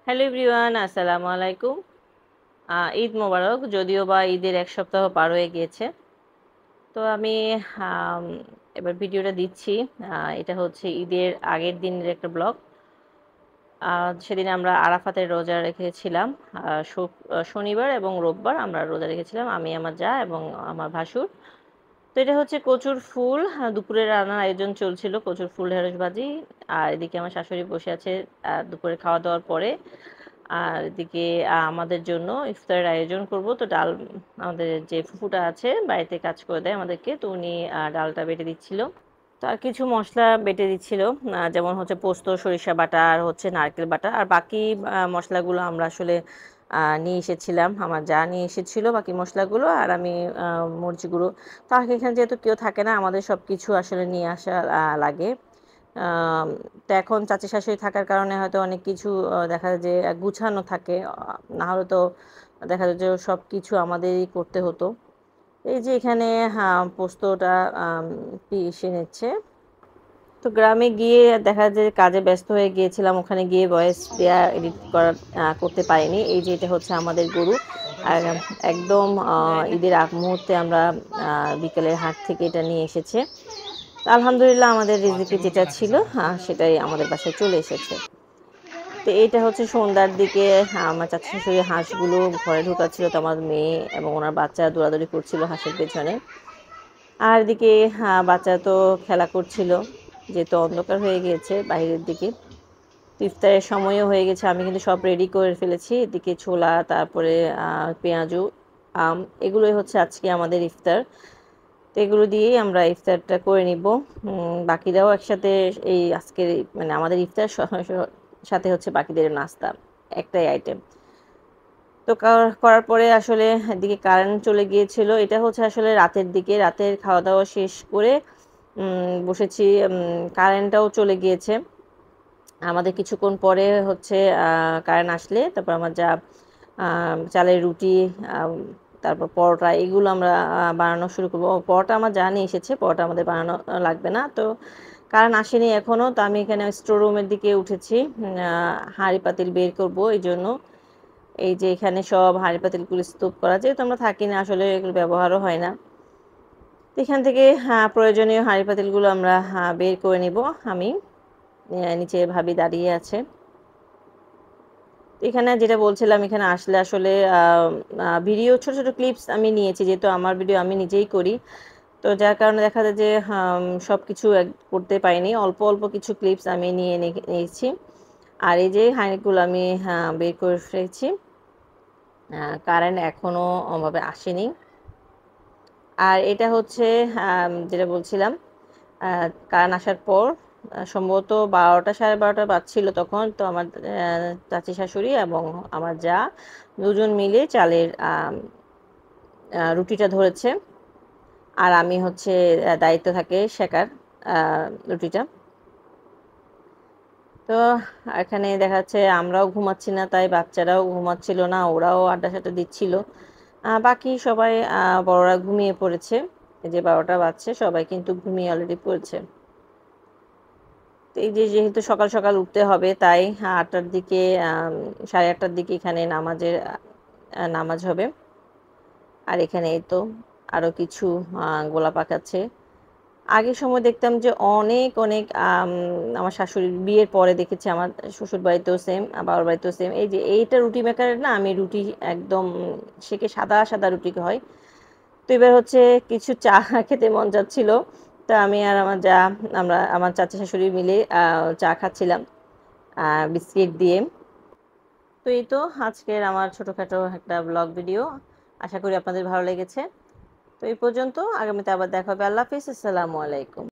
Hello everyone, আসসালামু আলাইকুম। ঈদ মোবারক। যদিও বা ঈদের এক সপ্তাহ পার হয়ে গিয়েছে, তো আমি আম, এবার ভিডিওটা দিচ্ছি। এটা হচ্ছে ঈদের আগের দিনের একটা ব্লগ। সেদিন আমরা আরাফাতের রোজা রেখেছিলাম। শনিবার এবং রোববার আমরা রোজা রেখেছিলাম, আমি, আমার জা এবং আমার ভাসুর। তো এটা হচ্ছে কচুর ফুল। দুপুরে রান্নার আয়োজন চলছিল, কচুর ফুল ঢেঁড়স ভাজি। আর এদিকে আমার শাশুড়ি বসে আছে দুপুরে খাওয়া দাওয়ার পরে। আর এদিকে আমাদের জন্য ইফতারের আয়োজন করব। তো ডাল, আমাদের যে ফুফুটা আছে বাড়িতে কাজ করে দেয় আমাদেরকে, তো উনি ডালটা বেটে দিচ্ছিল। তো আর কিছু মশলা বেটে দিচ্ছিল, যেমন হচ্ছে পোস্ত, সরিষা বাটা আর হচ্ছে নারকেল বাটা। আর বাকি মশলাগুলো আমরা আসলে নিয়ে এসেছিলাম, আমার যা নিয়ে এসেছিল বাকি মশলাগুলো। আর আমি মরিচ গুঁড়ো। তো এখানে যেহেতু কেউ থাকে না, আমাদের সব কিছু আসলে নিয়ে আসা লাগে। আম, তো এখন চাচি শাশুড়ি থাকার কারণে হয়তো অনেক কিছু দেখা যায় যে গুছানো থাকে। না হলে তো দেখা যায় যে সব কিছু আমাদেরই করতে হতো। এই যে এখানে পোস্তটা পিষে নিচ্ছে। তো গ্রামে গিয়ে দেখা যায় যে কাজে ব্যস্ত হয়ে গিয়েছিলাম, ওখানে গিয়ে ভয়েস দেয়া এডিট করা করতে পারিনি। এই যে এটা হচ্ছে আমাদের গরু। আর একদম ঈদের আগ মুহূর্তে আমরা বিকেলের হাট থেকে এটা নিয়ে এসেছে। তো আলহামদুলিল্লাহ আমাদের রিজিকে যেটা ছিল সেটাই আমাদের বাসায় চলে এসেছে। তো এইটা হচ্ছে সন্ধ্যার দিকে আমার চাচা শাশুড়ি হাঁসগুলো ঘরে ঢোকাচ্ছিল। তো আমার মেয়ে এবং ওনার বাচ্চা দৌড়াদৌড়ি করছিল হাঁসের পেছনে। আর এদিকে বাচ্চা তো খেলা করছিল, যেহেতু অন্ধকার হয়ে গিয়েছে বাইরের দিকে। তো ইফতারের সময়ও হয়ে গেছে, আমি কিন্তু সব রেডি করে ফেলেছি। এদিকে ছোলা, তারপরে পেঁয়াজু, আম, এগুলোই হচ্ছে আজকে আমাদের ইফতার। তো এগুলো দিয়েই আমরা ইফতারটা করে নিব। বাকিরাও একসাথে এই আজকের মানে আমাদের ইফতার সাথে হচ্ছে বাকিদের নাস্তা, একটাই আইটেম। তো করার পরে আসলে এদিকে কারেন্ট চলে গিয়েছিল। এটা হচ্ছে আসলে রাতের দিকে, রাতের খাওয়া দাওয়া শেষ করে বসেছি। কারেন্টটাও চলে গিয়েছে। আমাদের কিছুক্ষণ পরে হচ্ছে কারেন্ট আসলে তারপর আমার যা চালের রুটি, আম, তারপর পরোটা, এগুলো আমরা বানানো শুরু করবো। পরোটা আমার যা নিয়ে এসেছে, পরোটা আমাদের বানানো লাগবে না। তো কারেন্ট আসেনি এখনো, তো আমি এখানে স্টোর রুমের দিকে উঠেছি। হাঁড়ি পাতিল বের করব এই জন্য। এই যে এখানে সব হাঁড়ি পাতিলগুলো স্তূপ করা, যেহেতু আমরা থাকি না আসলে এগুলো ব্যবহারও হয় না। তো এখান থেকে প্রয়োজনীয় হাঁড়ি পাতিলগুলো আমরা বের করে নিব। আমি নিচে ভাবি দাঁড়িয়ে আছে। তো এখানে যেটা বলছিলাম, এখানে আসলে আসলে ভিডিও ছোট ছোট ক্লিপস আমি নিয়েছি, যেহেতু আমার ভিডিও আমি নিজেই করি। তো যার কারণে দেখা যায় যে সব কিছু করতে পারিনি, অল্প অল্প কিছু ক্লিপস আমি নিয়েছি। আর এই যে হাঁড়িগুলো আমি বের করে ফেলেছি। কারেন্ট এখনো ওভাবে আসেনি। আর এটা হচ্ছে যেটা বলছিলাম, কারেন্ট আসার পর সম্ভবত 12টা, 12:30 বাজছিল তখন। তো আমার চাচি শাশুড়ি এবং আমার যা দুজন মিলে চালের রুটিটা ধরেছে। আর আমি হচ্ছে দায়িত্ব থাকে শেখার রুটিটা। তো এখানে দেখা যাচ্ছে আমরাও ঘুমাচ্ছি না, তাই বাচ্চারাও ঘুমাচ্ছিল না, ওরাও আড্ডা সাড্ডা দিচ্ছিল। বাকি সবাই বড়রা ঘুমিয়ে পড়েছে। এই যে 12টা বাজছে, সবাই কিন্তু ঘুমিয়ে অলরেডি পড়েছে। তো এই যে যেহেতু সকাল সকাল উঠতে হবে, তাই 8টার দিকে, 8:30টার দিকে এখানে নামাজ হবে। আর এখানে এই তো আরো কিছু গোলা পাকাচ্ছে। আগের সময় দেখতাম যে অনেক অনেক আমার শাশুড়ির বিয়ের পরে দেখেছি, আমার শ্বশুর বাড়িতেও সেম, বাবার বাড়িতেও সেম। এই যে এইটা রুটি মেকারের না, আমি রুটি একদম সেকে সাদা সাদা রুটি হয়। তো এবার হচ্ছে কিছু চা খেতে মন যাচ্ছিল। তো আমি আর আমরা আমার চাচা শাশুড়ি মিলে চা খাচ্ছিলাম বিস্কিট দিয়ে। তো এই তো আজকের আমার ছোটখাটো একটা ব্লগ ভিডিও, আশা করি আপনাদের ভালো লেগেছে। তো এই পর্যন্ত, আগামীতে আবার দেখা হবে। আল্লাহ হাফিজ, আসসালামু আলাইকুম।